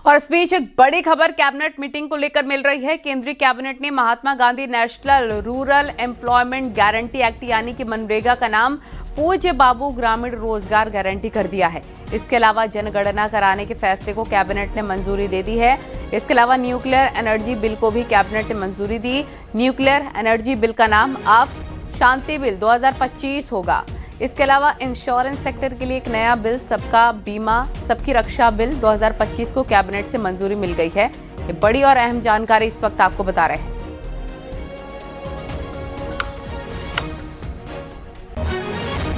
और इस बीच एक बड़ी खबर कैबिनेट मीटिंग को लेकर मिल रही है। केंद्रीय कैबिनेट ने Mahatma Gandhi national rural employment guarantee act यानी कि मनरेगा का नाम पूज्य बाबू ग्रामीण रोजगार गारंटी कर दिया है। इसके अलावा जनगणना कराने के फैसले को कैबिनेट ने मंजूरी दे दी है। इसके अलावा न्यूक्लियर एनर्जी बिल को भी कैबिनेट ने मंजूरी दी। न्यूक्लियर एनर्जी बिल का नाम अब शांति बिल 2025 होगा। इसके अलावा इंश्योरेंस सेक्टर के लिए एक नया बिल सबका बीमा सबकी रक्षा बिल 2025 को कैबिनेट से मंजूरी मिल गई है। ये बड़ी और अहम जानकारी इस वक्त आपको बता रहे हैं।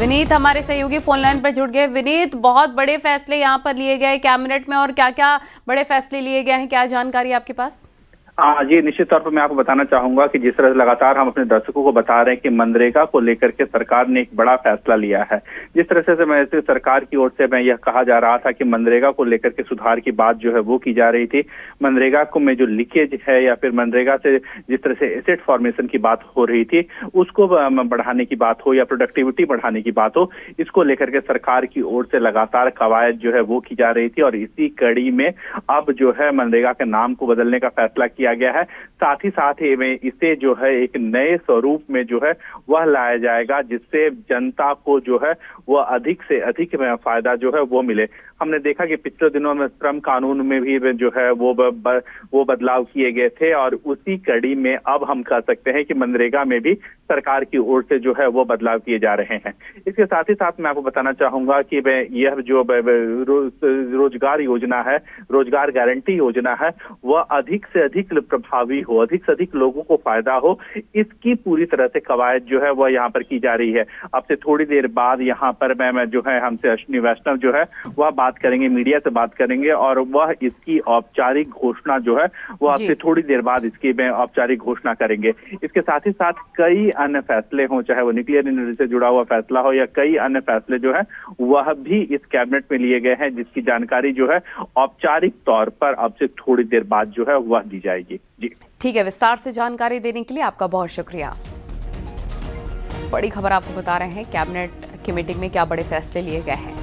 विनीत हमारे सहयोगी फोन लाइन पर जुड़ गए। विनीत, बहुत बड़े फैसले यहाँ पर लिए गए कैबिनेट में और क्या क्या बड़े फैसले लिए गए हैं, क्या जानकारी आपके पास? जी, निश्चित तौर पर मैं आपको बताना चाहूंगा कि जिस तरह से लगातार हम अपने दर्शकों को बता रहे हैं कि मनरेगा को लेकर के सरकार ने एक बड़ा फैसला लिया है। जिस तरह से मैं सरकार की ओर से मैं यह कहा जा रहा था कि मनरेगा को लेकर के सुधार की बात जो है वो की जा रही थी। मनरेगा को में जो लीकेज है या फिर मनरेगा से जिस तरह से एसेट फॉर्मेशन की बात हो रही थी उसको बढ़ाने की बात हो या प्रोडक्टिविटी बढ़ाने की बात हो, इसको लेकर के सरकार की ओर से लगातार कवायद जो है वो की जा रही थी। और इसी कड़ी में अब जो है मनरेगा के नाम को बदलने का फैसला किया गया है। साथ ही में इसे जो है एक नए स्वरूप में जो है वह लाया जाएगा जिससे जनता को जो है वह अधिक से अधिक फायदा जो है वो मिले। हमने देखा कि पिछले दिनों में श्रम कानून में भी जो है वो बदलाव किए गए थे और उसी कड़ी में अब हम कह सकते हैं कि मनरेगा में भी सरकार की ओर से जो है वो बदलाव किए जा रहे हैं। इसके साथ ही साथ मैं आपको बताना चाहूंगा कि यह जो रोजगार योजना है, रोजगार गारंटी योजना है, वह अधिक से अधिक प्रभावी हो, अधिक से अधिक लोगों को फायदा हो, इसकी पूरी तरह से कवायद जो है वह यहाँ पर की जा रही है। अब से थोड़ी देर बाद यहाँ पर मैं जो है हमसे अश्विनी वैष्णव जो है वह बात करेंगे, मीडिया से बात करेंगे और वह इसकी औपचारिक घोषणा जो है वह अब से थोड़ी देर बाद इसकी औपचारिक घोषणा करेंगे। इसके साथ ही साथ कई अन्य फैसले हों, चाहे वो न्यूक्लियर एनर्जी से जुड़ा हुआ फैसला हो या कई अन्य फैसले जो है वह भी इस कैबिनेट में लिए गए हैं, जिसकी जानकारी जो है औपचारिक तौर पर अब से थोड़ी देर बाद जो है वह दी जाएगी। जी ठीक है, विस्तार से जानकारी देने के लिए आपका बहुत शुक्रिया। बड़ी खबर आपको बता रहे हैं कैबिनेट की मीटिंग में क्या बड़े फैसले लिए गए हैं।